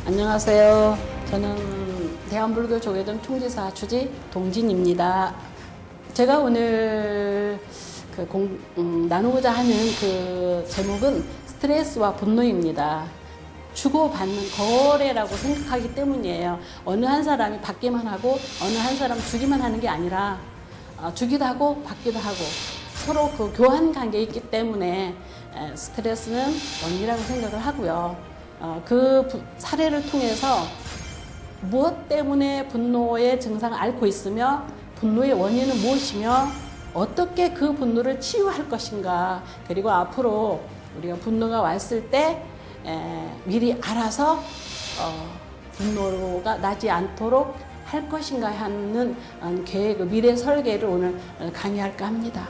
안녕하세요. 저는 대한불교조계종 총지사 주지 동진입니다. 제가 오늘 나누고자 하는 그 제목은 스트레스와 분노입니다. 주고받는 거래라고 생각하기 때문이에요. 어느 한 사람이 받기만 하고 어느 한 사람 주기만 하는 게 아니라 주기도 하고 받기도 하고 서로 그 교환 관계에 있기 때문에 스트레스는 원인이라고 생각을 하고요. 그 사례를 통해서 무엇 때문에 분노의 증상을 앓고 있으며 분노의 원인은 무엇이며 어떻게 그 분노를 치유할 것인가, 그리고 앞으로 우리가 분노가 왔을 때 미리 알아서 분노가 나지 않도록 할 것인가 하는 계획, 미래 설계를 오늘 강의할까 합니다.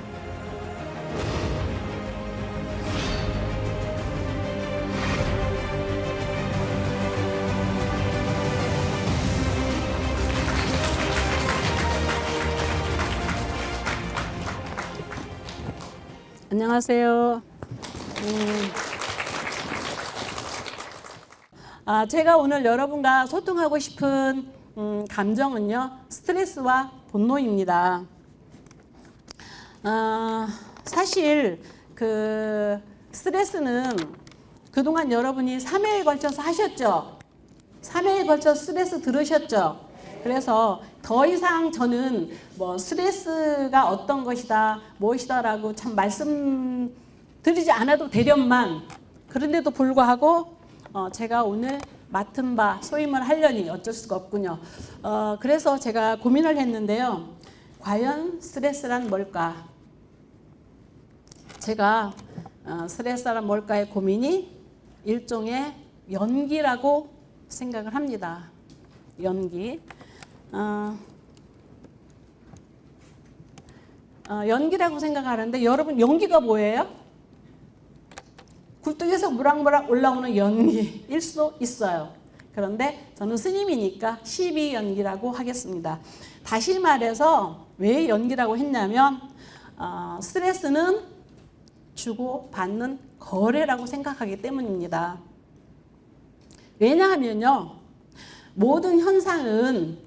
안녕하세요. 제가 오늘 여러분과 소통하고 싶은 감정은요, 스트레스와 분노입니다. 사실 그 스트레스는 그동안 여러분이 3회에 걸쳐서 하셨죠? 3회에 걸쳐서 스트레스 들으셨죠? 그래서 더 이상 저는 뭐 스트레스가 어떤 것이다, 무엇이다라고 참 말씀드리지 않아도 되련만, 그런데도 불구하고 제가 오늘 맡은 바 소임을 하려니 어쩔 수가 없군요. 그래서 제가 고민을 했는데요. 과연 스트레스란 뭘까? 제가 스트레스란 뭘까의 고민이 일종의 연기라고 생각을 합니다. 연기. 연기라고 생각하는데 여러분, 연기가 뭐예요? 굴뚝에서 무락무락 올라오는 연기일 수도 있어요. 그런데 저는 스님이니까 12연기라고 하겠습니다. 다시 말해서 왜 연기라고 했냐면 스트레스는 주고받는 거래라고 생각하기 때문입니다. 왜냐하면요, 모든 현상은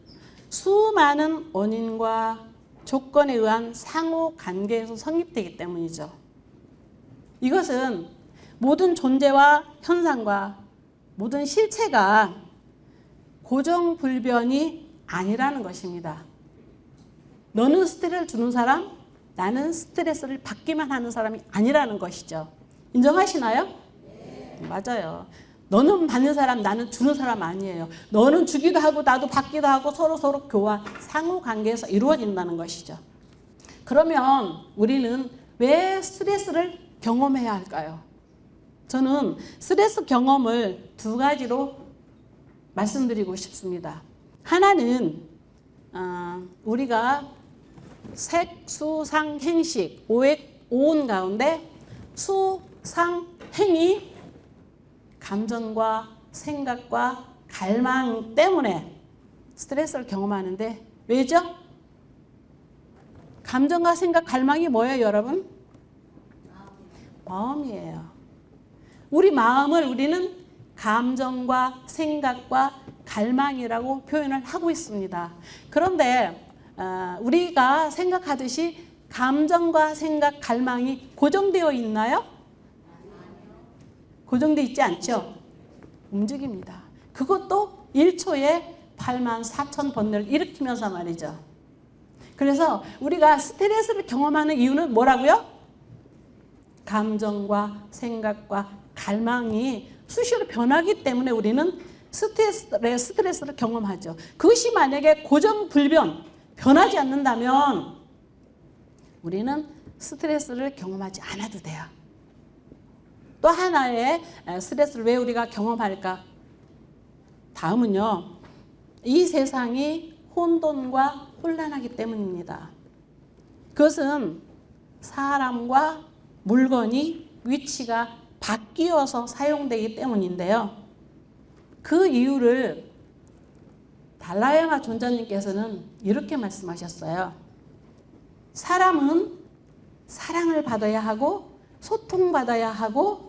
수많은 원인과 조건에 의한 상호관계에서 성립되기 때문이죠. 이것은 모든 존재와 현상과 모든 실체가 고정불변이 아니라는 것입니다. 너는 스트레스를 주는 사람, 나는 스트레스를 받기만 하는 사람이 아니라는 것이죠. 인정하시나요? 네. 맞아요. 너는 받는 사람, 나는 주는 사람 아니에요. 너는 주기도 하고 나도 받기도 하고 서로 교환, 상호관계에서 이루어진다는 것이죠. 그러면 우리는 왜 스트레스를 경험해야 할까요? 저는 스트레스 경험을 두 가지로 말씀드리고 싶습니다. 하나는 우리가 색, 수, 상, 행식, 오온 가운데 수, 상, 행이 감정과 생각과 갈망 때문에 스트레스를 경험하는데 왜죠? 감정과 생각, 갈망이 뭐예요, 여러분? 마음이에요. 우리 마음을 우리는 감정과 생각과 갈망이라고 표현을 하고 있습니다. 그런데 우리가 생각하듯이 감정과 생각, 갈망이 고정되어 있나요? 고정되어 있지 않죠? 움직입니다. 그것도 1초에 84,000번뇌를 일으키면서 말이죠. 그래서 우리가 스트레스를 경험하는 이유는 뭐라고요? 감정과 생각과 갈망이 수시로 변하기 때문에 우리는 스트레스를 경험하죠. 그것이 만약에 고정불변, 변하지 않는다면 우리는 스트레스를 경험하지 않아도 돼요. 또 하나의 스트레스를 왜 우리가 경험할까? 다음은요, 이 세상이 혼돈과 혼란하기 때문입니다. 그것은 사람과 물건이 위치가 바뀌어서 사용되기 때문인데요. 그 이유를 달라야마 존자님께서는 이렇게 말씀하셨어요. 사람은 사랑을 받아야 하고 소통받아야 하고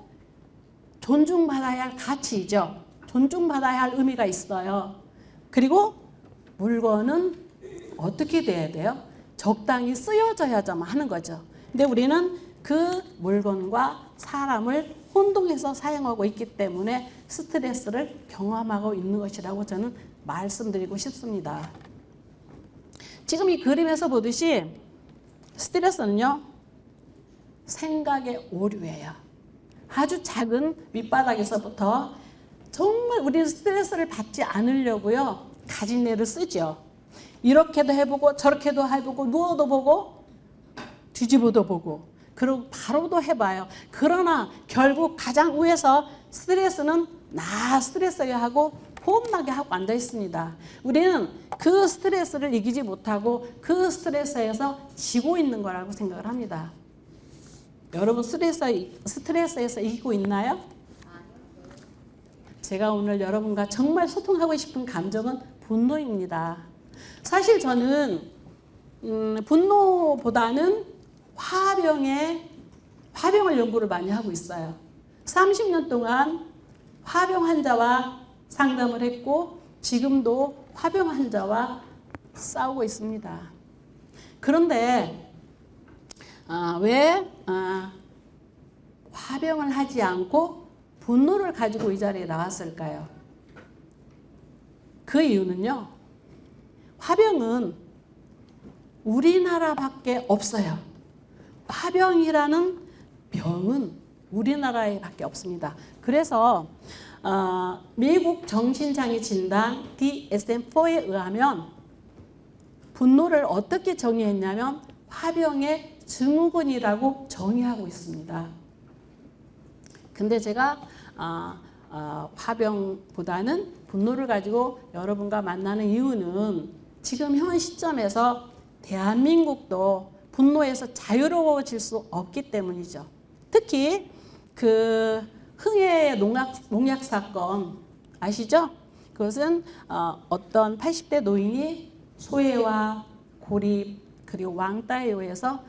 존중받아야 할 가치이죠. 존중받아야 할 의미가 있어요. 그리고 물건은 어떻게 돼야 돼요? 적당히 쓰여져야만 하는 거죠. 근데 우리는 그 물건과 사람을 혼동해서 사용하고 있기 때문에 스트레스를 경험하고 있는 것이라고 저는 말씀드리고 싶습니다. 지금 이 그림에서 보듯이 스트레스는요, 생각의 오류예요. 아주 작은 밑바닥에서부터 정말 우리는 스트레스를 받지 않으려고요, 가진애를 쓰죠. 이렇게도 해보고 저렇게도 해보고 누워도 보고 뒤집어도 보고 그리고 바로도 해봐요. 그러나 결국 가장 위에서 스트레스는 나 스트레스야 하고 호흡나게 하고 앉아 있습니다. 우리는 그 스트레스를 이기지 못하고 그 스트레스에서 지고 있는 거라고 생각을 합니다. 여러분 스트레스에서 이기고 있나요? 제가 오늘 여러분과 정말 소통하고 싶은 감정은 분노입니다. 사실 저는 분노보다는 화병을 연구를 많이 하고 있어요. 30년 동안 화병 환자와 상담을 했고 지금도 화병 환자와 싸우고 있습니다. 그런데 왜 화병을 하지 않고 분노를 가지고 이 자리에 나왔을까요? 그 이유는요, 화병은 우리나라밖에 없어요. 화병이라는 병은 우리나라에 밖에 없습니다. 그래서 미국 정신장애 진단 DSM-4에 의하면 분노를 어떻게 정의했냐면 화병의 증후군이라고 정의하고 있습니다. 근데 제가 화병보다는 분노를 가지고 여러분과 만나는 이유는 지금 현 시점에서 대한민국도 분노에서 자유로워질 수 없기 때문이죠. 특히 그 흥해 농약 사건 아시죠? 그것은 어떤 80대 노인이 소외와 고립 그리고 왕따에 의해서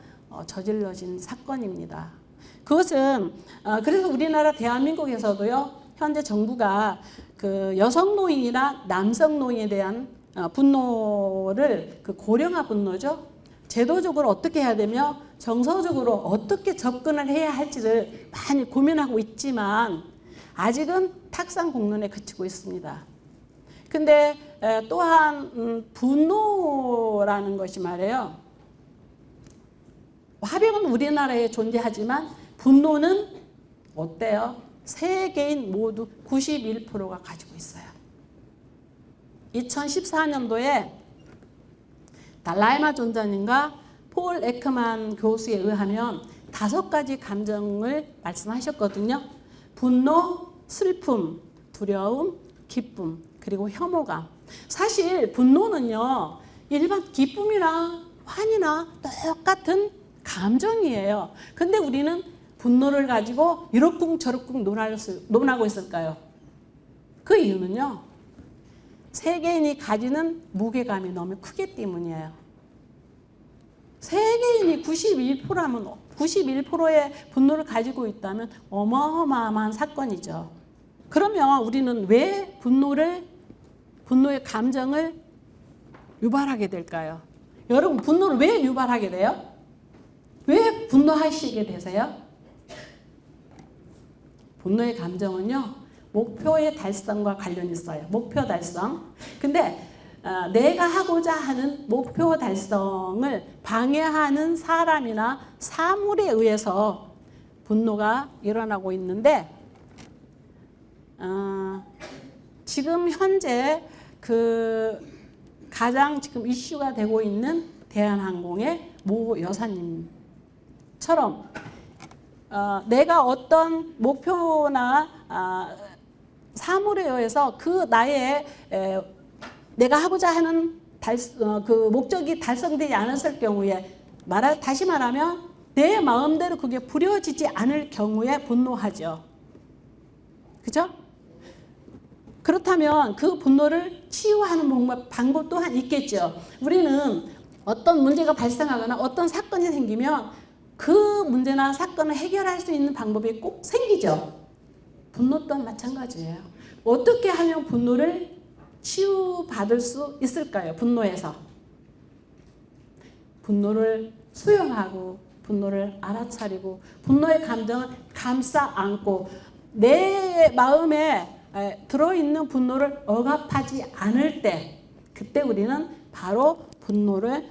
저질러진 사건입니다. 그것은 그래서 우리나라 대한민국에서도요, 현재 정부가 그 여성 노인이나 남성 노인에 대한 분노를 그 고령화 분노죠. 제도적으로 어떻게 해야 되며 정서적으로 어떻게 접근을 해야 할지를 많이 고민하고 있지만 아직은 탁상공론에 그치고 있습니다. 근데 또한 분노라는 것이 말이에요. 화병은 우리나라에 존재하지만 분노는 어때요? 세계인 모두 91%가 가지고 있어요. 2014년도에 달라이마 존자님과 폴 에크만 교수에 의하면 5가지 감정을 말씀하셨거든요. 분노, 슬픔, 두려움, 기쁨, 그리고 혐오감. 사실 분노는요, 일반 기쁨이랑 환희나 똑같은 감정이에요. 근데 우리는 분노를 가지고 이러쿵 저러쿵 논하고 있을까요? 그 이유는요, 세계인이 가지는 무게감이 너무 크기 때문이에요. 세계인이 91%라면 91%의 분노를 가지고 있다면 어마어마한 사건이죠. 그러면 우리는 왜 분노의 감정을 유발하게 될까요? 여러분, 분노를 왜 유발하게 돼요? 왜 분노하시게 되세요? 분노의 감정은요, 목표의 달성과 관련이 있어요. 목표 달성. 근데 내가 하고자 하는 목표 달성을 방해하는 사람이나 사물에 의해서 분노가 일어나고 있는데, 지금 현재 그 가장 지금 이슈가 되고 있는 대한항공의 모 여사님처럼 내가 어떤 목표나 사물에 의해서 그 나의 내가 하고자 하는 그 목적이 달성되지 않았을 경우에 다시 말하면 내 마음대로 그게 부려지지 않을 경우에 분노하죠. 그죠? 그렇다면 그 분노를 치유하는 방법 또한 있겠죠. 우리는 어떤 문제가 발생하거나 어떤 사건이 생기면 그 문제나 사건을 해결할 수 있는 방법이 꼭 생기죠. 분노 또한 마찬가지예요. 어떻게 하면 분노를 치유받을 수 있을까요? 분노에서. 분노를 수용하고 분노를 알아차리고 분노의 감정을 감싸 안고 내 마음에 들어있는 분노를 억압하지 않을 때 그때 우리는 바로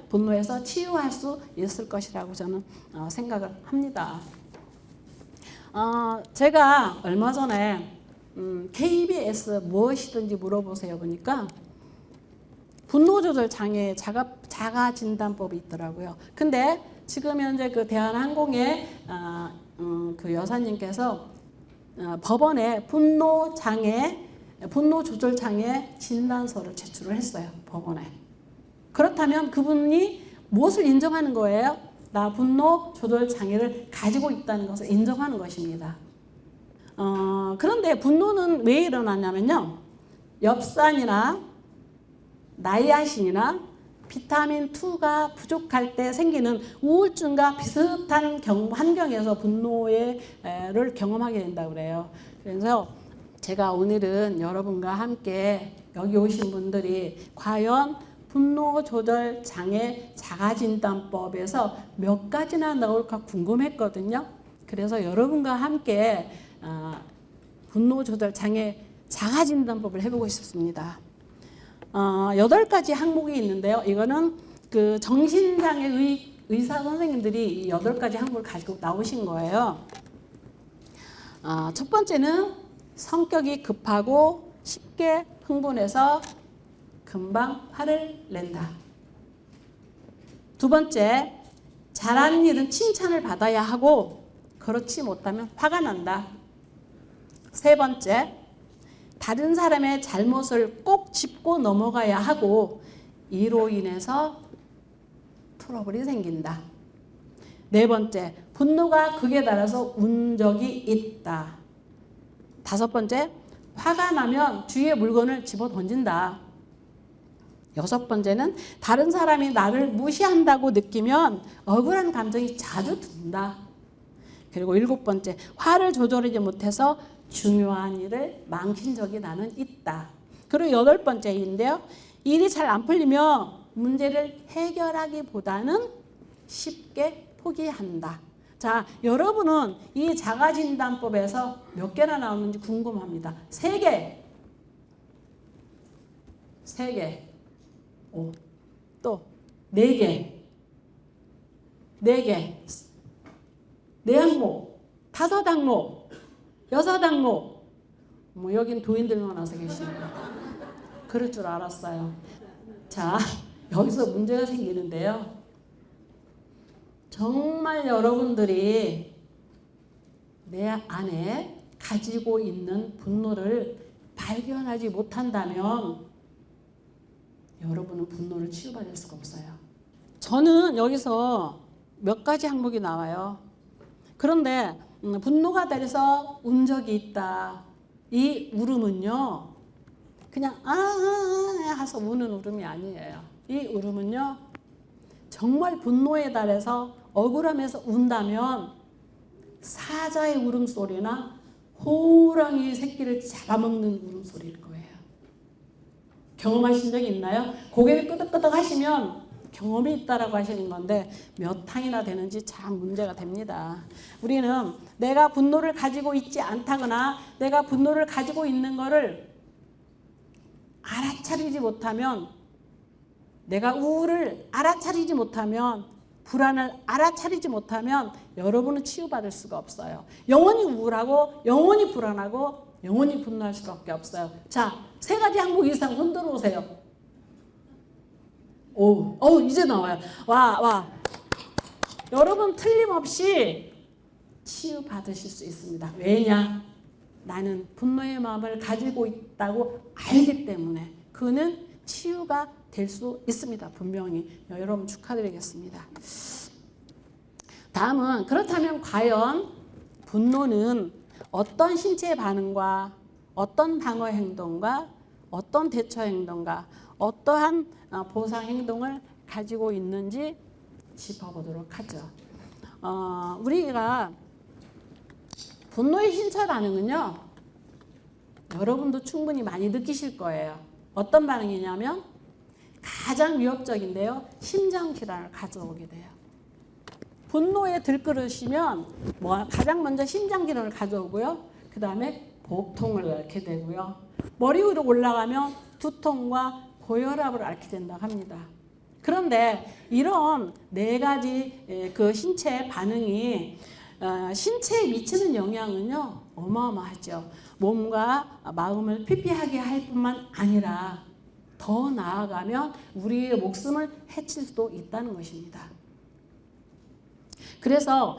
분노에서 치유할 수 있을 것이라고 저는 생각을 합니다. 제가 얼마 전에 KBS 무엇이든지 물어보세요 보니까 분노조절 장애 자가 진단법이 있더라고요. 근데 지금 현재 그 대한항공의 그 여사님께서 법원에 분노조절 장애 진단서를 제출을 했어요. 법원에. 그렇다면 그분이 무엇을 인정하는 거예요? 나 분노조절 장애를 가지고 있다는 것을 인정하는 것입니다. 그런데 분노는 왜 일어나냐면요. 엽산이나 나이아신이나 비타민2가 부족할 때 생기는 우울증과 비슷한 환경에서 분노를 경험하게 된다고 그래요. 그래서 제가 오늘은 여러분과 함께 여기 오신 분들이 과연 분노조절 장애 자가진단법에서 몇 가지나 나올까 궁금했거든요. 그래서 여러분과 함께 분노조절 장애 자가진단법을 해보고 싶습니다. 8가지 항목이 있는데요. 이거는 그 정신장애 의사 선생님들이 이 8가지 항목을 가지고 나오신 거예요. 첫 번째는 성격이 급하고 쉽게 흥분해서 금방 화를 낸다. 두 번째, 잘한 일은 칭찬을 받아야 하고 그렇지 못하면 화가 난다. 세 번째, 다른 사람의 잘못을 꼭 짚고 넘어가야 하고 이로 인해서 트러블이 생긴다. 네 번째, 분노가 극에 달해서 운 적이 있다. 다섯 번째, 화가 나면 주위의 물건을 집어 던진다. 여섯 번째는 다른 사람이 나를 무시한다고 느끼면 억울한 감정이 자주 든다. 그리고 일곱 번째, 화를 조절하지 못해서 중요한 일을 망친 적이 나는 있다. 그리고 여덟 번째인데요. 일이 잘 안 풀리면 문제를 해결하기보다는 쉽게 포기한다. 자, 여러분은 이 자가진단법에서 몇 개나 나오는지 궁금합니다. 3개. 3개. 오. 또 4개. 4개. 4항목. 5항목. 6항목. 뭐 여긴 도인들만 와서 계시네요. 그럴 줄 알았어요. 자, 여기서 문제가 생기는데요. 정말 여러분들이 내 안에 가지고 있는 분노를 발견하지 못한다면 여러분은 분노를 치유받을 수가 없어요. 저는 여기서 몇 가지 항목이 나와요. 그런데 분노가 달해서 운 적이 있다. 이 울음은요. 그냥 해서 우는 울음이 아니에요. 이 울음은요. 정말 분노에 달해서 억울함에서 운다면 사자의 울음소리나 호랑이 새끼를 잡아먹는 울음소리일 거예요. 경험하신 적이 있나요? 고개를 끄덕끄덕 하시면 경험이 있다라고 하시는 건데 몇 항이나 되는지 참 문제가 됩니다. 우리는 내가 분노를 가지고 있지 않다거나 내가 분노를 가지고 있는 거를 알아차리지 못하면 내가 우울을 알아차리지 못하면 불안을 알아차리지 못하면 여러분은 치유받을 수가 없어요. 영원히 우울하고 영원히 불안하고 영원히 분노할 수밖에 없어요. 자, 3가지 항목 이상 손 들어오세요. 이제 나와요. 와. 여러분 틀림없이 치유받으실 수 있습니다. 왜냐? 나는 분노의 마음을 가지고 있다고 알기 때문에 그는 치유가 될 수 있습니다. 분명히. 여러분 축하드리겠습니다. 다음은 그렇다면 과연 분노는 어떤 신체 반응과 어떤 방어 행동과 어떤 대처 행동과 어떠한 보상 행동을 가지고 있는지 짚어보도록 하죠. 우리가 분노의 신체 반응은요. 여러분도 충분히 많이 느끼실 거예요. 어떤 반응이냐면 가장 위협적인데요. 심장 질환을 가져오게 돼요. 분노에 들끓으시면 가장 먼저 심장 질환을 가져오고요. 그 다음에 복통을 앓게 되고요. 머리 위로 올라가면 두통과 고혈압을 앓게 된다고 합니다. 그런데 이런 네 가지 그 신체 반응이 신체에 미치는 영향은요 어마어마하죠. 몸과 마음을 피폐하게 할 뿐만 아니라 더 나아가면 우리의 목숨을 해칠 수도 있다는 것입니다. 그래서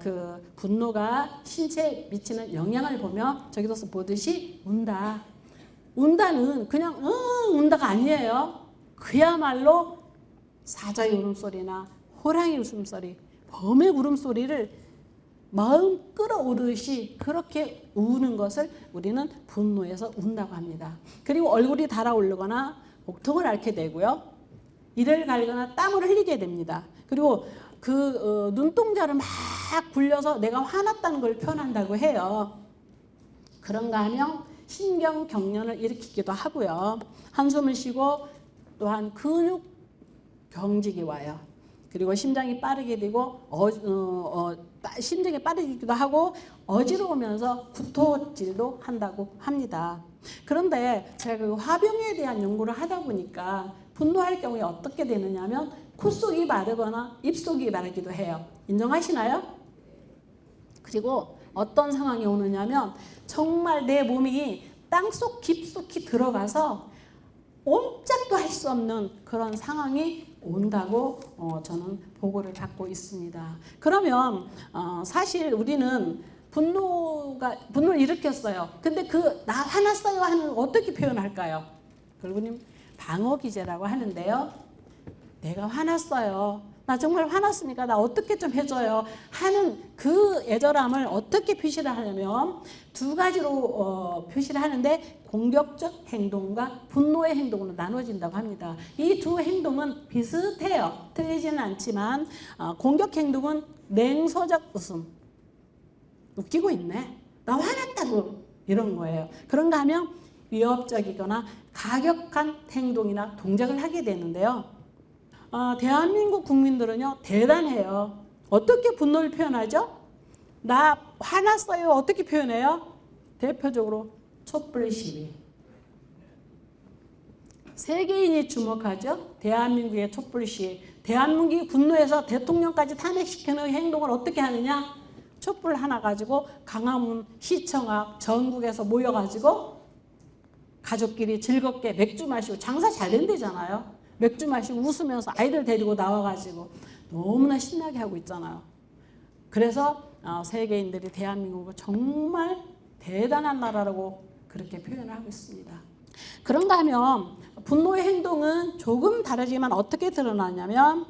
그 분노가 신체에 미치는 영향을 보면 저기서 보듯이 운다. 운다는 그냥 운다가 아니에요. 그야말로 사자의 울음소리나 호랑이 웃음소리, 범의 울음소리를 마음 끌어오르듯이 그렇게 우는 것을 우리는 분노해서 운다고 합니다. 그리고 얼굴이 달아오르거나 복통을 앓게 되고요. 이를 갈거나 땀을 흘리게 됩니다. 그리고 그 눈동자를 막 굴려서 내가 화났다는 걸 표현한다고 해요. 그런가 하면 신경경련을 일으키기도 하고요. 한숨을 쉬고 또한 근육 경직이 와요. 그리고 심장이 빠르게 되고 심장이 빠르기도 하고 어지러우면서 구토질도 한다고 합니다. 그런데 제가 그 화병에 대한 연구를 하다 보니까 분노할 경우에 어떻게 되느냐면 콧속이 마르거나 입속이 마르기도 해요. 인정하시나요? 그리고 어떤 상황이 오느냐면 정말 내 몸이 땅속 깊숙이 들어가서 옴짝도 할 수 없는 그런 상황이 온다고 저는 보고를 받고 있습니다. 그러면 사실 우리는 분노를 일으켰어요. 근데 나 화났어요 하는 어떻게 표현할까요? 결국은 방어기제라고 하는데요. 내가 화났어요. 나 정말 화났으니까 나 어떻게 좀 해줘요 하는 그 애절함을 어떻게 표시를 하냐면 두 가지로 표시를 하는데 공격적 행동과 분노의 행동으로 나눠진다고 합니다. 이 두 행동은 비슷해요. 틀리지는 않지만 공격 행동은 냉소적 웃음. 웃기고 있네. 나 화났다고 이런 거예요. 그런가 하면 위협적이거나 가격한 행동이나 동작을 하게 되는데요. 대한민국 국민들은요 대단해요. 어떻게 분노를 표현하죠? 나 화났어요. 어떻게 표현해요? 대표적으로 촛불 시위. 세계인이 주목하죠. 대한민국의 촛불 시위. 대한민국이 분노해서 대통령까지 탄핵시키는 행동을 어떻게 하느냐? 촛불 하나 가지고 광화문 시청 앞 전국에서 모여가지고 가족끼리 즐겁게 맥주 마시고 장사 잘 된대잖아요. 맥주 마시고 웃으면서 아이들 데리고 나와가지고 너무나 신나게 하고 있잖아요. 그래서 세계인들이 대한민국을 정말 대단한 나라라고 그렇게 표현을 하고 있습니다. 그런가 하면 분노의 행동은 조금 다르지만 어떻게 드러나냐면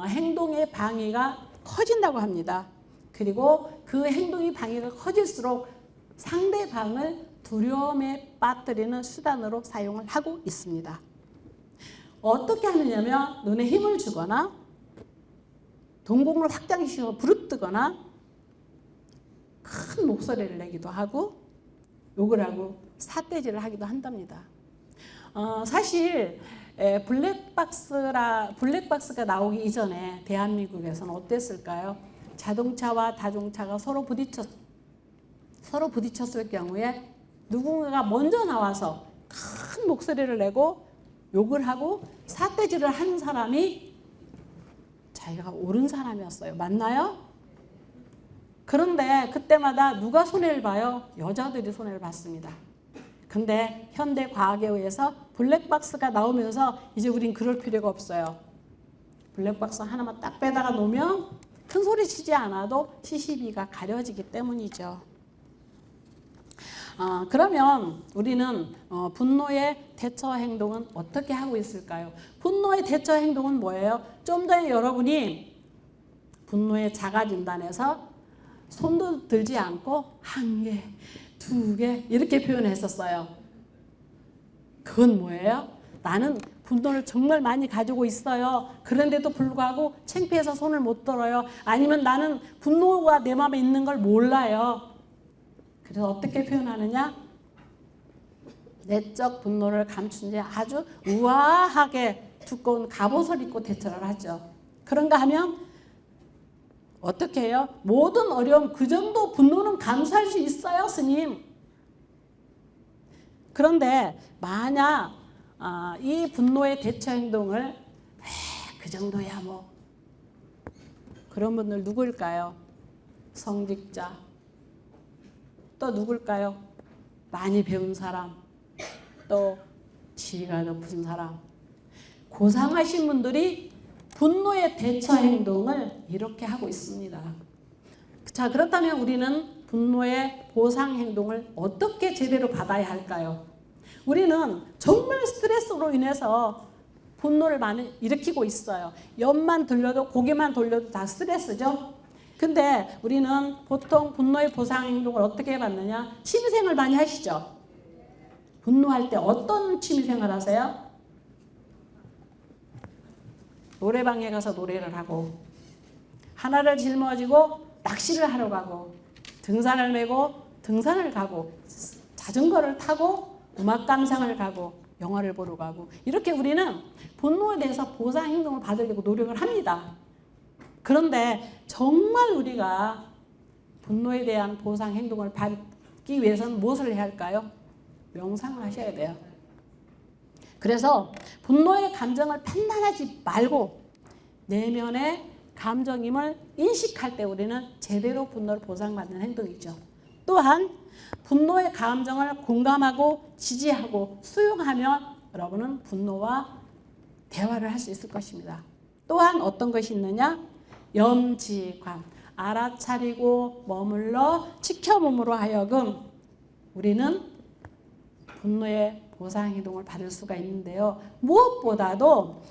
행동의 방위가 커진다고 합니다. 그리고 그 행동의 방위가 커질수록 상대방을 두려움에 빠뜨리는 수단으로 사용을 하고 있습니다. 어떻게 하느냐면 눈에 힘을 주거나 동공을 확장시켜 부르뜨거나 큰 목소리를 내기도 하고 욕을 하고 삿대질을 하기도 한답니다. 사실 블랙박스가 나오기 이전에 대한민국에서는 어땠을까요? 자동차와 다중차가 서로 부딪혔을 경우에 누군가가 먼저 나와서 큰 목소리를 내고 욕을 하고 삿대질을 하는 사람이 자기가 옳은 사람이었어요. 맞나요? 그런데 그때마다 누가 손해를 봐요? 여자들이 손해를 봤습니다. 근데 현대 과학에 의해서 블랙박스가 나오면서 이제 우린 그럴 필요가 없어요. 블랙박스 하나만 딱 빼다가 놓으면 큰 소리 치지 않아도 CCTV가 가려지기 때문이죠. 그러면 우리는 분노의 대처 행동은 어떻게 하고 있을까요? 분노의 대처 행동은 뭐예요? 좀 전에 여러분이 분노의 자가 진단에서 손도 들지 않고 한 개, 두 개 이렇게 표현했었어요. 그건 뭐예요? 나는 분노를 정말 많이 가지고 있어요. 그런데도 불구하고 창피해서 손을 못 들어요. 아니면 나는 분노가 내 마음에 있는 걸 몰라요. 그래서 어떻게 표현하느냐? 내적 분노를 감춘 채 아주 우아하게 두꺼운 갑옷을 입고 대처를 하죠. 그런가 하면 어떻게 해요? 모든 어려움, 그 정도 분노는 감수할 수 있어요, 스님. 그런데 만약 이 분노의 대처 행동을 그 정도야 뭐, 그런 분들 누구일까요? 성직자. 또 누굴까요? 많이 배운 사람. 또 지위가 높은 사람. 고상하신 분들이 분노의 대처 행동을 이렇게 하고 있습니다. 자, 그렇다면 우리는 분노의 보상 행동을 어떻게 제대로 받아야 할까요? 우리는 정말 스트레스로 인해서 분노를 많이 일으키고 있어요. 옆만 들려도 고개만 돌려도 다 스트레스죠. 근데 우리는 보통 분노의 보상 행동을 어떻게 받느냐? 취미생활 많이 하시죠? 분노할 때 어떤 취미생활 하세요? 노래방에 가서 노래를 하고, 하나를 짊어지고 낚시를 하러 가고, 등산을 메고 등산을 가고, 자전거를 타고 음악 감상을 가고, 영화를 보러 가고, 이렇게 우리는 분노에 대해서 보상 행동을 받으려고 노력을 합니다. 그런데 정말 우리가 분노에 대한 보상 행동을 받기 위해서는 무엇을 해야 할까요? 명상을 하셔야 돼요. 그래서 분노의 감정을 판단하지 말고 내면의 감정임을 인식할 때 우리는 제대로 분노를 보상받는 행동이죠. 또한 분노의 감정을 공감하고 지지하고 수용하면 여러분은 분노와 대화를 할 수 있을 것입니다. 또한 어떤 것이 있느냐? 염지관, 알아차리고 머물러 지켜봄으로 하여금 우리는 분노의 보상 행동을 받을 수가 있는데요. 무엇보다도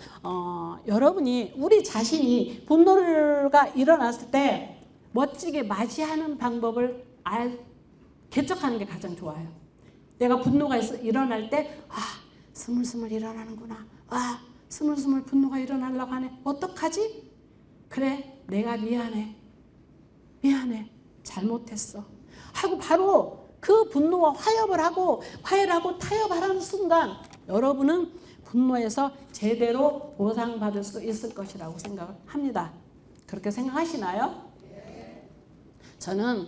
여러분이 우리 자신이 분노가 일어났을 때 멋지게 맞이하는 방법을 개척하는 게 가장 좋아요. 내가 분노가 일어날 때 스물스물 일어나는구나. 스물스물 분노가 일어나려고 하네. 어떡하지? 그래, 내가 미안해. 잘못했어. 하고 바로 그 분노와 화해를 하고 타협하라는 순간 여러분은 분노에서 제대로 보상받을 수 있을 것이라고 생각을 합니다. 그렇게 생각하시나요? 저는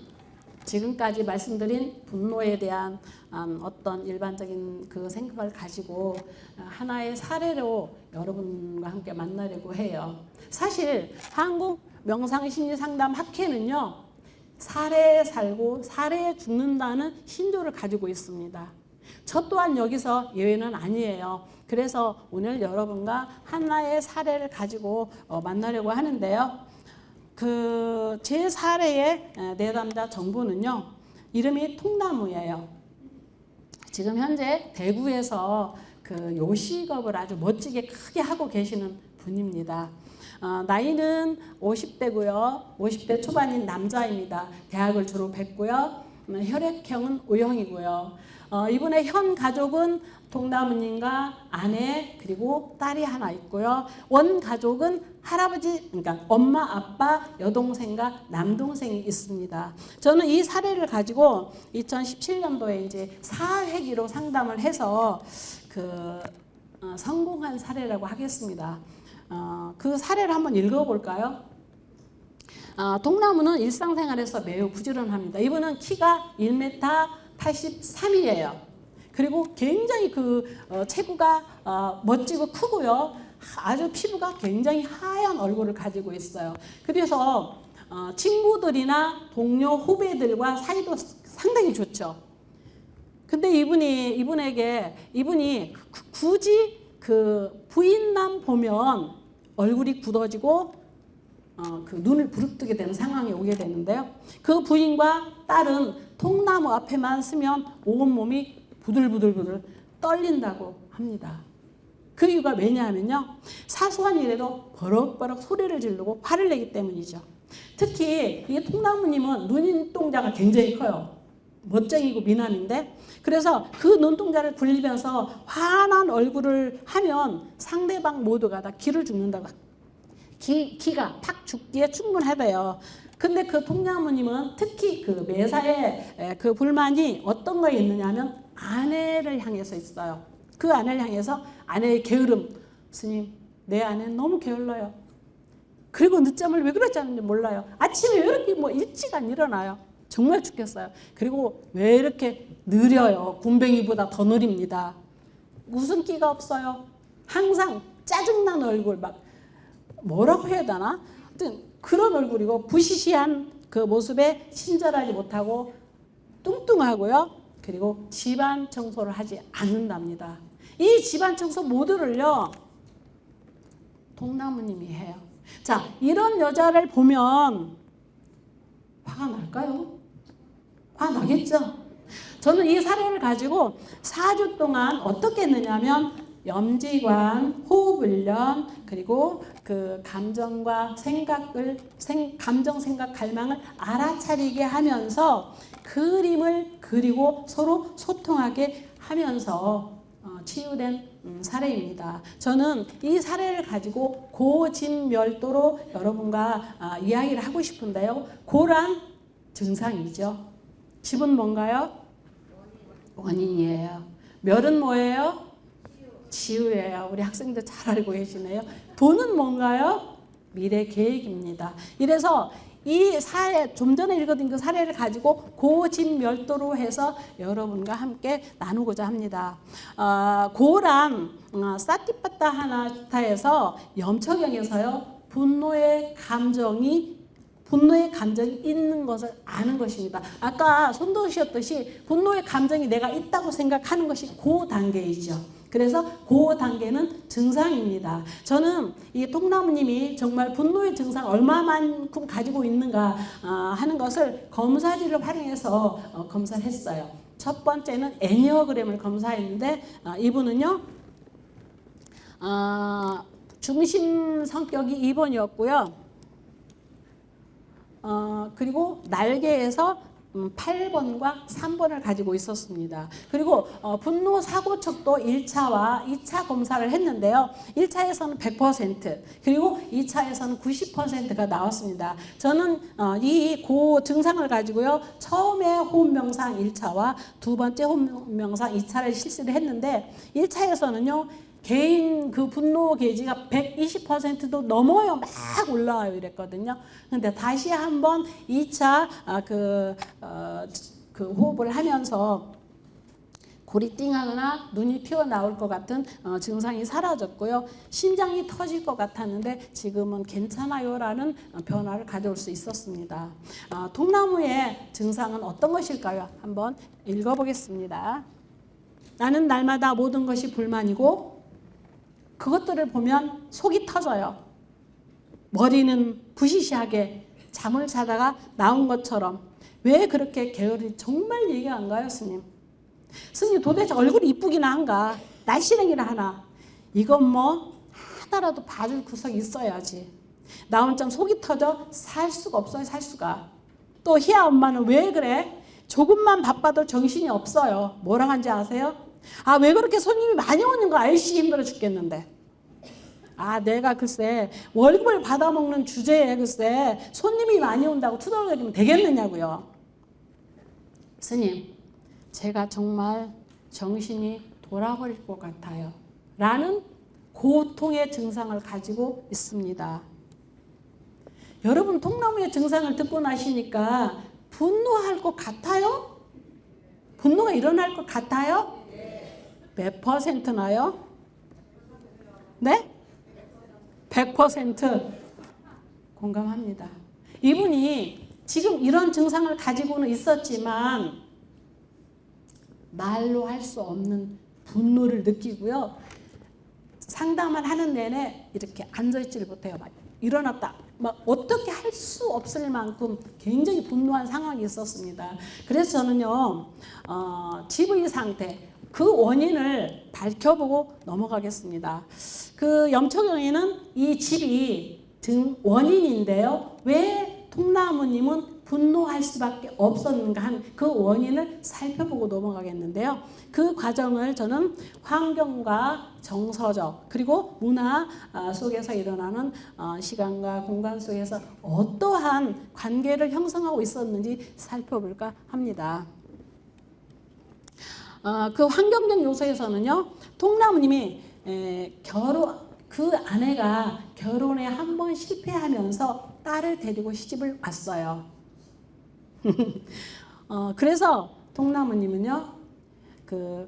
지금까지 말씀드린 분노에 대한 어떤 일반적인 그 생각을 가지고 하나의 사례로 여러분과 함께 만나려고 해요. 사실 한국 명상심리상담학회는요, 사례에 살고 사례에 죽는다는 신조를 가지고 있습니다. 저 또한 여기서 예외는 아니에요. 그래서 오늘 여러분과 하나의 사례를 가지고 만나려고 하는데요. 제 사례의 내담자 정부는요, 이름이 통나무예요. 지금 현재 대구에서 그 요식업을 아주 멋지게 크게 하고 계시는 분입니다. 나이는 50대고요. 50대 초반인 남자입니다. 대학을 졸업했고요. 혈액형은 O형이고요. 이분의 현 가족은 동나무님과 아내 그리고 딸이 하나 있고요. 원 가족은 할아버지, 그러니까 엄마, 아빠, 여동생과 남동생이 있습니다. 저는 이 사례를 가지고 2017년도에 이제 4회기로 상담을 해서 성공한 사례라고 하겠습니다. 그 사례를 한번 읽어볼까요? 동나무는 일상생활에서 매우 부지런합니다. 이분은 키가 1m 83이에요. 그리고 굉장히 체구가 멋지고 크고요. 아주 피부가 굉장히 하얀 얼굴을 가지고 있어요. 그래서 친구들이나 동료 후배들과 사이도 상당히 좋죠. 근데 이분이 굳이 그 부인만 보면 얼굴이 굳어지고 눈을 부릅뜨게 되는 상황이 오게 되는데요. 그 부인과 딸은 통나무 앞에만 서면 온몸이 부들부들 떨린다고 합니다. 그 이유가 왜냐하면요, 사소한 일에도 버럭버럭 소리를 지르고 화를 내기 때문이죠. 특히 이 통나무님은 눈동자가 굉장히 커요. 멋쟁이고 미남인데, 그래서 그 눈동자를 굴리면서 환한 얼굴을 하면 상대방 모두가 다 기를 죽는다고. 기가 팍 죽기에 충분하대요. 근데 그 통나무님은 특히 그 매사에 그 불만이 어떤 거에 있느냐 하면 아내를 향해서 있어요. 그 아내를 향해서 아내의 게으름. 스님, 내 아내는 너무 게을러요. 그리고 늦잠을 왜 그러지 않는지 몰라요. 아침에 왜 이렇게 뭐 일찍 안 일어나요? 정말 죽겠어요. 그리고 왜 이렇게 느려요? 군뱅이보다 더 느립니다. 웃음기가 없어요. 항상 짜증난 얼굴, 막 뭐라고 해야 되나? 하여튼 그런 얼굴이고 부시시한 그 모습에 친절하지 못하고 뚱뚱하고요. 그리고 집안 청소를 하지 않는답니다. 이 집안 청소 모두를요, 통나무님이 해요. 자, 이런 여자를 보면 화가 날까요? 화 나겠죠? 저는 이 사례를 가지고 4주 동안 어떻게 했느냐면 염지관, 호흡훈련, 그리고 그 감정과 생각을, 감정, 생각, 갈망을 알아차리게 하면서 그림을 그리고 서로 소통하게 하면서 치유된 사례입니다. 저는 이 사례를 가지고 고진멸도로 여러분과 이야기를 하고 싶은데요. 고란 증상이죠. 집은 뭔가요? 원인이에요. 멸은 뭐예요? 치유예요. 우리 학생들 잘 알고 계시네요. 돈은 뭔가요? 미래 계획입니다. 이래서 이 사례, 좀 전에 읽어드린 그 사례를 가지고 고진멸도로 해서 여러분과 함께 나누고자 합니다. 고란 사티파타 하나타에서 염초경에서요, 분노의 감정이 있는 것을 아는 것입니다. 아까 손도시였듯이 분노의 감정이 내가 있다고 생각하는 것이 그 단계이죠. 그래서 그 단계는 증상입니다. 저는 이 통나무님이 정말 분노의 증상 얼마만큼 가지고 있는가 하는 것을 검사지를 활용해서 검사를 했어요. 첫 번째는 애니어그램을 검사했는데 이분은요, 중심 성격이 2번이었고요. 그리고 날개에서 8번과 3번을 가지고 있었습니다. 그리고 분노 사고척도 1차와 2차 검사를 했는데요. 1차에서는 100%, 그리고 2차에서는 90%가 나왔습니다. 저는 이 고 증상을 가지고요, 처음에 호흡명상 1차와 두 번째 호흡명상 2차를 실시를 했는데 1차에서는요, 개인 그 분노 게이지가 120%도 넘어요. 막 올라와요. 이랬거든요. 근데 다시 한번 2차 그 호흡을 하면서 골이 띵하거나 눈이 튀어나올 것 같은 증상이 사라졌고요. 심장이 터질 것 같았는데 지금은 괜찮아요라는 변화를 가져올 수 있었습니다. 통나무의 증상은 어떤 것일까요? 한번 읽어보겠습니다. 나는 날마다 모든 것이 불만이고 그것들을 보면 속이 터져요. 머리는 부시시하게 잠을 자다가 나온 것처럼. 왜 그렇게 게으르니 정말 이해가 안 가요, 스님? 스님 도대체 얼굴이 이쁘기나 한가? 날씬하기나 하나? 이건 뭐 하나라도 봐줄 구석이 있어야지. 나 혼자 속이 터져 살 수가 없어요, 살 수가. 또 희아 엄마는 왜 그래? 조금만 바빠도 정신이 없어요. 뭐라 한지 아세요? 왜 그렇게 손님이 많이 오는 거 알시 힘들어 죽겠는데. 내가 글쎄 월급을 받아먹는 주제에 글쎄 손님이 많이 온다고 투덜거리면 되겠느냐고요. 스님, 제가 정말 정신이 돌아버릴 것 같아요. 라는 고통의 증상을 가지고 있습니다. 여러분, 통나무의 증상을 듣고 나시니까 분노할 것 같아요? 분노가 일어날 것 같아요? 몇 %나요? 네? 100% 공감합니다. 이분이 지금 이런 증상을 가지고는 있었지만 말로 할 수 없는 분노를 느끼고요. 상담을 하는 내내 이렇게 앉아있지를 못해요. 막 일어났다. 막 어떻게 할 수 없을 만큼 굉장히 분노한 상황이 있었습니다. 그래서 저는요, GV 상태, 그 원인을 밝혀보고 넘어가겠습니다. 그 염초경에는 이 집이 원인인데요. 왜 통나무님은 분노할 수밖에 없었는가 한 그 원인을 살펴보고 넘어가겠는데요. 그 과정을 저는 환경과 정서적 그리고 문화 속에서 일어나는 시간과 공간 속에서 어떠한 관계를 형성하고 있었는지 살펴볼까 합니다. 그 환경적 요소에서는요, 통나무님이 그 아내가 결혼에 한 번 실패하면서 딸을 데리고 시집을 왔어요. 그래서 통나무님은요,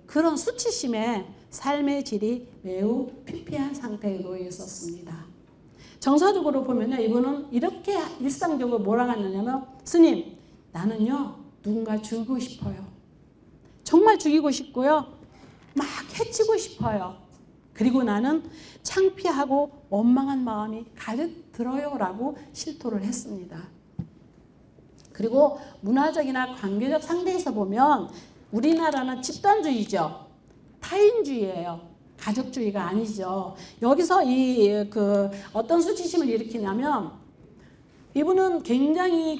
그런 수치심에 삶의 질이 매우 피폐한 상태에 놓여 있었습니다. 정서적으로 보면요, 이분은 이렇게 일상적으로 뭐라고 하느냐면, 스님, 나는요, 누군가 죽이고 싶어요. 정말 죽이고 싶고요, 막 해치고 싶어요. 그리고 나는 창피하고 원망한 마음이 가득 들어요 라고 실토를 했습니다. 그리고 문화적이나 관계적 상대에서 보면 우리나라는 집단주의죠. 타인주의예요. 가족주의가 아니죠. 여기서 어떤 수치심을 일으키냐면, 이분은 굉장히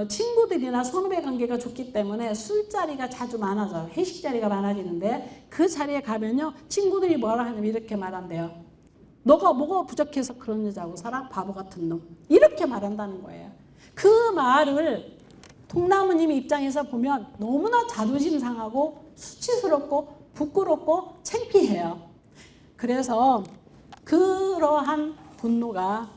친구들이나 선후배 관계가 좋기 때문에 술자리가 자주 많아져요. 회식 자리가 많아지는데, 그 자리에 가면요, 친구들이 뭐라 하냐면 이렇게 말한대요. 너가 뭐가 부족해서 그런 여자하고 살아? 바보 같은 놈. 이렇게 말한다는 거예요. 그 말을 통나무님 입장에서 보면 너무나 자존심 상하고 수치스럽고 부끄럽고 창피해요. 그래서 그러한 분노가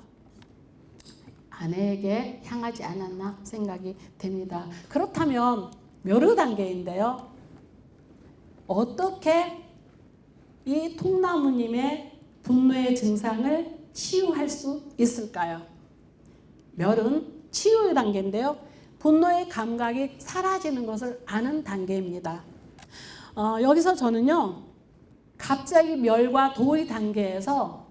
아내에게 향하지 않았나 생각이 됩니다. 그렇다면 멸의 단계인데요, 어떻게 이 통나무님의 분노의 증상을 치유할 수 있을까요? 멸은 치유의 단계인데요, 분노의 감각이 사라지는 것을 아는 단계입니다. 여기서 저는요, 갑자기 멸과 도의 단계에서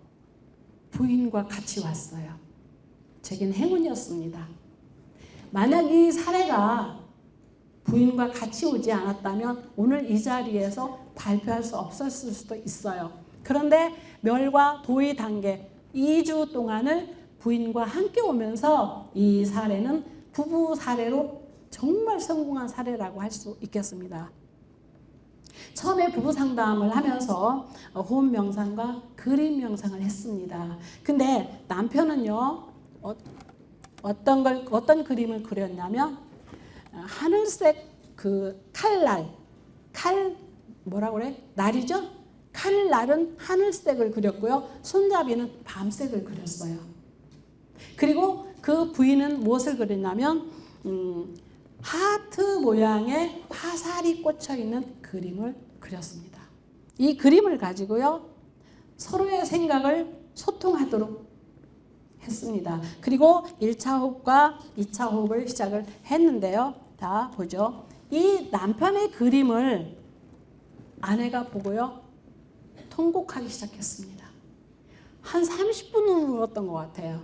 부인과 같이 왔어요. 제겐 행운이었습니다. 만약 이 사례가 부인과 같이 오지 않았다면 오늘 이 자리에서 발표할 수 없었을 수도 있어요. 그런데 멸과 도의 단계 2주 동안을 부인과 함께 오면서 이 사례는 부부 사례로 정말 성공한 사례라고 할 수 있겠습니다. 처음에 부부 상담을 하면서 호흡 명상과 그림 명상을 했습니다. 근데 남편은요, 어떤 그림을 그렸냐면, 하늘색 뭐라고 그래? 날이죠? 칼날은 하늘색을 그렸고요, 손잡이는 밤색을 그렸어요. 그리고 그 부인은 무엇을 그렸냐면, 하트 모양의 화살이 꽂혀 있는 그림을 그렸습니다. 이 그림을 가지고요, 서로의 생각을 소통하도록 했습니다. 그리고 1차 호흡과 2차 호흡을 시작을 했는데요. 자, 보죠. 이 남편의 그림을 아내가 보고요, 통곡하기 시작했습니다. 한 30분은 울었던 것 같아요.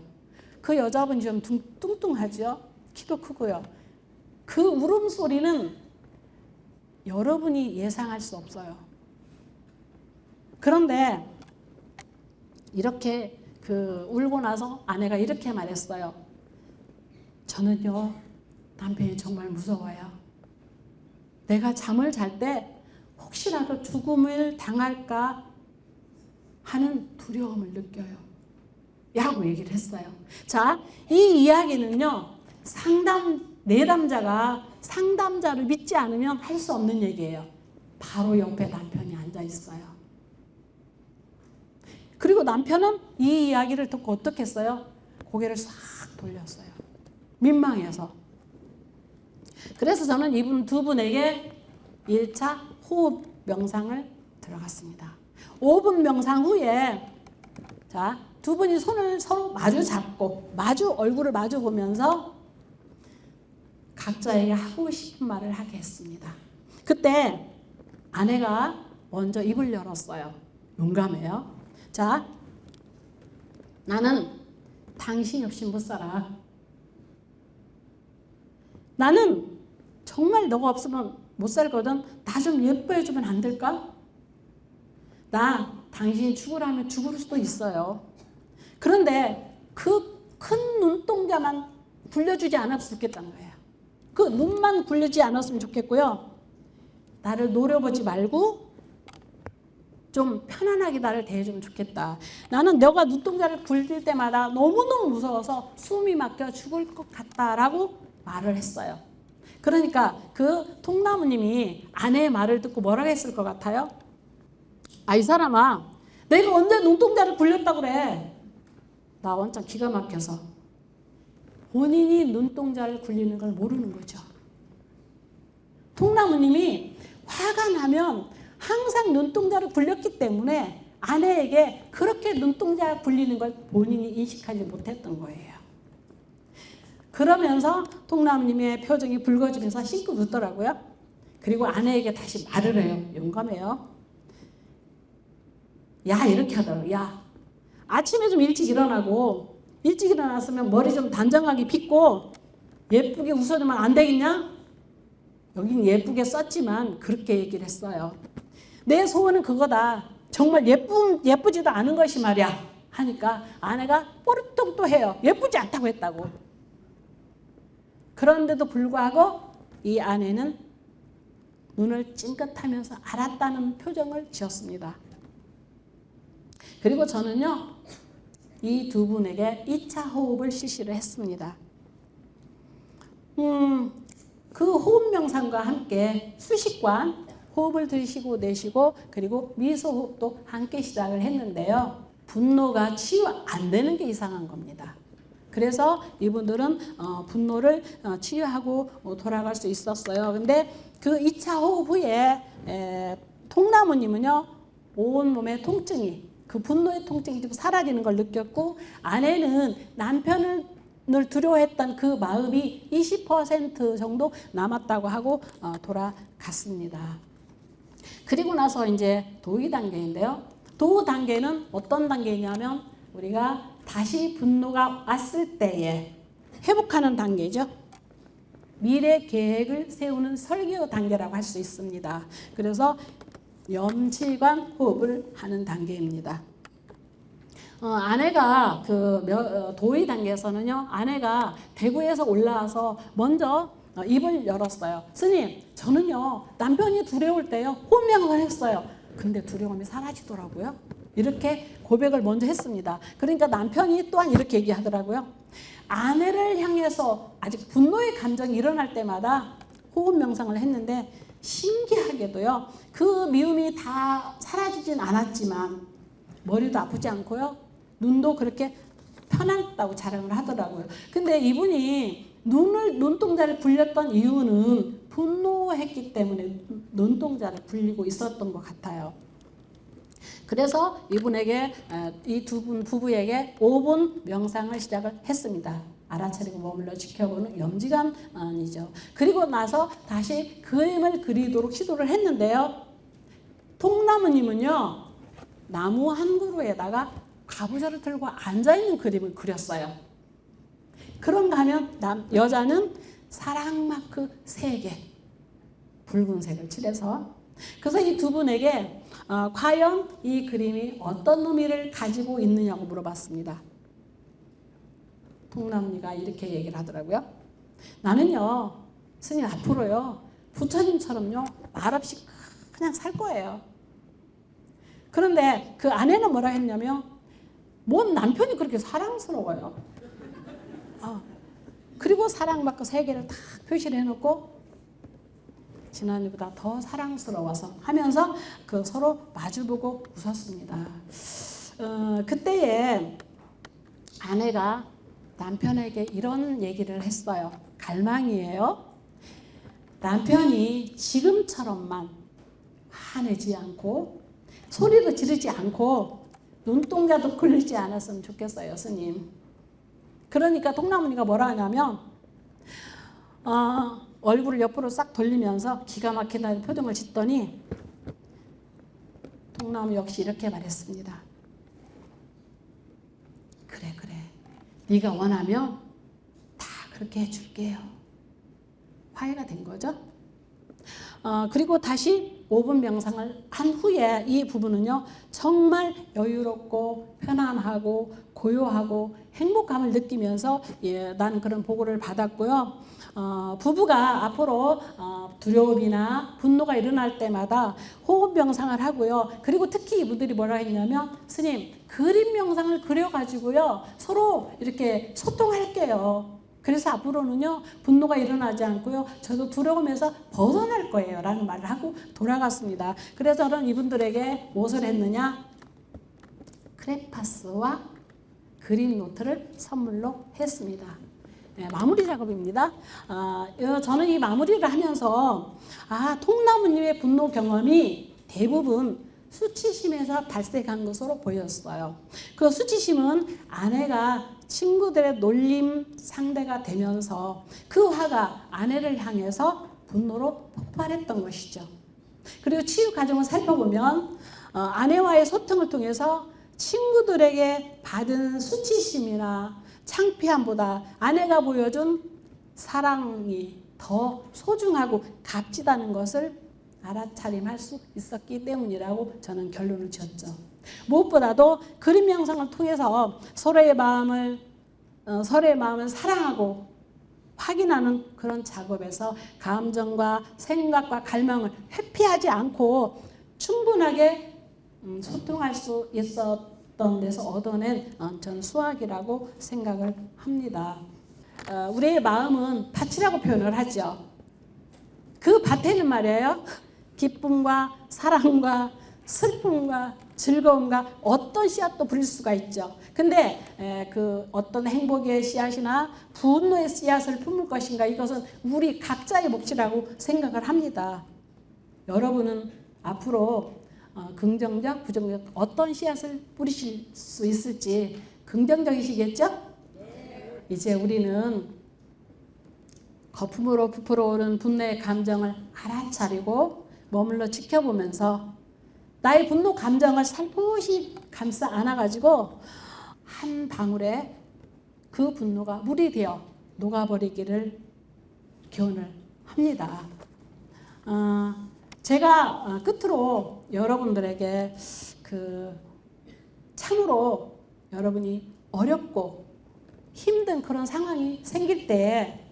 그 여자분이 좀 뚱뚱하죠? 키도 크고요. 그 울음소리는 여러분이 예상할 수 없어요. 그런데 이렇게 울고 나서 아내가 이렇게 말했어요. 저는요, 남편이 정말 무서워요. 내가 잠을 잘 때 혹시라도 죽음을 당할까 하는 두려움을 느껴요. 라고 얘기를 했어요. 자, 이 이야기는요, 내담자가 상담자를 믿지 않으면 할 수 없는 얘기예요. 바로 옆에 남편이 앉아 있어요. 그리고 남편은 이 이야기를 듣고 어떻게 했어요? 고개를 싹 돌렸어요. 민망해서. 그래서 저는 이분 두 분에게 1차 호흡 명상을 들어갔습니다. 5분 명상 후에, 자, 두 분이 손을 서로 마주 잡고 얼굴을 마주 보면서 각자에게 하고 싶은 말을 하게 했습니다. 그때 아내가 먼저 입을 열었어요. 용감해요. 자, 나는 당신이 없이 못 살아. 나는 정말 너가 없으면 못 살거든. 나 좀 예뻐해주면 안 될까? 나 당신이 죽으라면 죽을 수도 있어요. 그런데 그 큰 눈동자만 굴려주지 않았으면 좋겠다는 거예요. 그 눈만 굴리지 않았으면 좋겠고요. 나를 노려보지 말고 좀 편안하게 나를 대해주면 좋겠다. 나는 너가 눈동자를 굴릴 때마다 너무너무 무서워서 숨이 막혀 죽을 것 같다라고 말을 했어요. 그러니까 그 통나무님이 아내의 말을 듣고 뭐라고 했을 것 같아요? 아, 이 사람아, 내가 언제 눈동자를 굴렸다고 그래? 나 원참 기가 막혀서. 본인이 눈동자를 굴리는 걸 모르는 거죠. 통나무님이 화가 나면 항상 눈동자를 굴렸기 때문에 아내에게 그렇게 눈동자 굴리는 걸 본인이 인식하지 못했던 거예요. 그러면서 통나무님의 표정이 붉어지면서 싱긋 웃더라고요. 그리고 아내에게 다시 말을 해요. 용감해요. 야, 이렇게 하더라고요. 야, 아침에 좀 일찍 일어나고 일찍 일어났으면 머리 좀 단정하게 빗고 예쁘게 웃어주면 안 되겠냐? 여긴 예쁘게 썼지만 그렇게 얘기를 했어요. 내 소원은 그거다. 정말 예쁘지도 않은 것이 말이야. 하니까 아내가 뽀르떡 또 해요. 예쁘지 않다고 했다고. 그런데도 불구하고 이 아내는 눈을 찡긋하면서 알았다는 표정을 지었습니다. 그리고 저는요, 이 두 분에게 2차 호흡을 실시를 했습니다. 그 호흡 명상과 함께 수식관, 호흡을 들이쉬고 내쉬고 그리고 미소 호흡도 함께 시작을 했는데요. 분노가 치유 안 되는 게 이상한 겁니다. 그래서 이분들은 분노를 치유하고 돌아갈 수 있었어요. 근데 그 2차 호흡 후에 통나무님은요, 온몸의 통증이, 그 분노의 통증이 좀 사라지는 걸 느꼈고, 아내는 남편을 두려워했던 그 마음이 20% 정도 남았다고 하고 돌아갔습니다. 그리고 나서 이제 도의 단계인데요. 도 단계는 어떤 단계냐면 우리가 다시 분노가 왔을 때에 회복하는 단계죠. 미래 계획을 세우는 설계 단계라고 할 수 있습니다. 그래서 염치관 호흡을 하는 단계입니다. 아내가 도의 단계에서는요, 아내가 대구에서 올라와서 먼저 입을 열었어요. 스님, 저는요, 남편이 두려울 때요, 혼명을 했어요. 근데 두려움이 사라지더라고요. 이렇게 고백을 먼저 했습니다. 그러니까 남편이 또한 이렇게 얘기하더라고요. 아내를 향해서 아직 분노의 감정이 일어날 때마다 호흡 명상을 했는데 신기하게도요, 그 미움이 다 사라지진 않았지만 머리도 아프지 않고요, 눈도 그렇게 편안했다고 자랑을 하더라고요. 근데 이분이 눈동자를 굴렸던 이유는 분노했기 때문에 눈동자를 굴리고 있었던 것 같아요. 그래서 이분에게, 이 두 분 부부에게 5분 명상을 시작을 했습니다. 알아차리고 머물러 지켜보는 염지관이죠. 그리고 나서 다시 그림을 그리도록 시도를 했는데요. 통나무님은요, 나무 한 그루에다가 가부좌를 들고 앉아있는 그림을 그렸어요. 그런가 하면 여자는 사랑마크 3개, 붉은색을 칠해서. 그래서 이 두 분에게 과연 이 그림이 어떤 의미를 가지고 있느냐고 물어봤습니다. 통나무니가 이렇게 얘기를 하더라고요. 나는요, 스님 앞으로요, 부처님처럼요, 말없이 그냥 살 거예요. 그런데 그 아내는 뭐라 했냐면, 뭔 남편이 그렇게 사랑스러워요. 그리고 사랑마크 3개를 다 표시를 해놓고, 지난주보다 더 사랑스러워서 하면서 그 서로 마주보고 웃었습니다. 그때에 아내가 남편에게 이런 얘기를 했어요. 갈망이에요. 남편이 지금처럼만 화내지 않고 소리도 지르지 않고 눈동자도 굴리지 않았으면 좋겠어요, 스님. 그러니까 통나무니가 뭐라 하냐면 얼굴을 옆으로 싹 돌리면서 기가 막히다는 표정을 짓더니 통나무 역시 이렇게 말했습니다. 그래. 네가 원하면 다 그렇게 해줄게요. 화해가 된 거죠. 그리고 다시 5분 명상을 한 후에 이 부부는요, 정말 여유롭고 편안하고 고요하고 행복감을 느끼면서 나는 그런 보고를 받았고요. 부부가 앞으로 두려움이나 분노가 일어날 때마다 호흡 명상을 하고요. 그리고 특히 이분들이 뭐라 했냐면, 스님, 그림 명상을 그려가지고요, 서로 이렇게 소통할게요. 그래서 앞으로는요, 분노가 일어나지 않고요, 저도 두려움에서 벗어날 거예요 라는 말을 하고 돌아갔습니다. 그래서 저는 이분들에게 무엇을 했느냐, 크레파스와 그림 노트를 선물로 했습니다. 네, 마무리 작업입니다. 저는 이 마무리를 하면서 통나무님의 분노 경험이 대부분 수치심에서 발생한 것으로 보였어요. 그 수치심은 아내가 친구들의 놀림 상대가 되면서 그 화가 아내를 향해서 분노로 폭발했던 것이죠. 그리고 치유 과정을 살펴보면 아내와의 소통을 통해서 친구들에게 받은 수치심이나 창피함보다 아내가 보여준 사랑이 더 소중하고 값지다는 것을 알아차림할 수 있었기 때문이라고 저는 결론을 지었죠. 무엇보다도 그림 형상을 통해서 서로의 마음을 사랑하고 확인하는 그런 작업에서 감정과 생각과 갈망을 회피하지 않고 충분하게 소통할 수 있었던 데서 얻어낸 전 수학이라고 생각을 합니다. 우리의 마음은 밭이라고 표현을 하죠. 그 밭에는 말이에요, 기쁨과 사랑과 슬픔과 즐거움과 어떤 씨앗도 부릴 수가 있죠. 근데 그 어떤 행복의 씨앗이나 분노의 씨앗을 품을 것인가, 이것은 우리 각자의 몫이라고 생각을 합니다. 여러분은 앞으로 긍정적, 부정적 어떤 씨앗을 뿌리실 수 있을지 긍정적이시겠죠? 네. 이제 우리는 거품으로 부풀어오른 분노의 감정을 알아차리고 머물러 지켜보면서 나의 분노 감정을 살포시 감싸 안아가지고 한 방울에 그 분노가 물이 되어 녹아버리기를 기원을 합니다. 제가 끝으로 여러분들에게 참으로 여러분이 어렵고 힘든 그런 상황이 생길 때,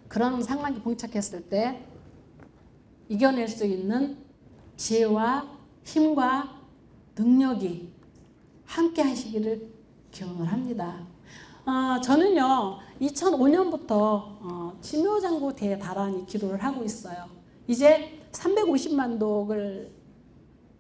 그런 상황이 봉착했을 때 이겨낼 수 있는 지혜와 힘과 능력이 함께 하시기를 기원을 합니다. 저는요 2005년부터 지묘장구대에 달하니 기도를 하고 있어요. 이제 350만 독을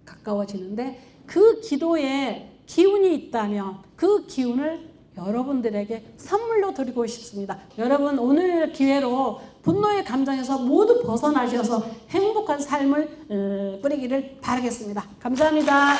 가까워지는데, 그 기도에 기운이 있다면 그 기운을 여러분들에게 선물로 드리고 싶습니다. 여러분, 오늘 기회로 분노의 감정에서 모두 벗어나셔서 행복한 삶을 꾸리기를 바라겠습니다. 감사합니다.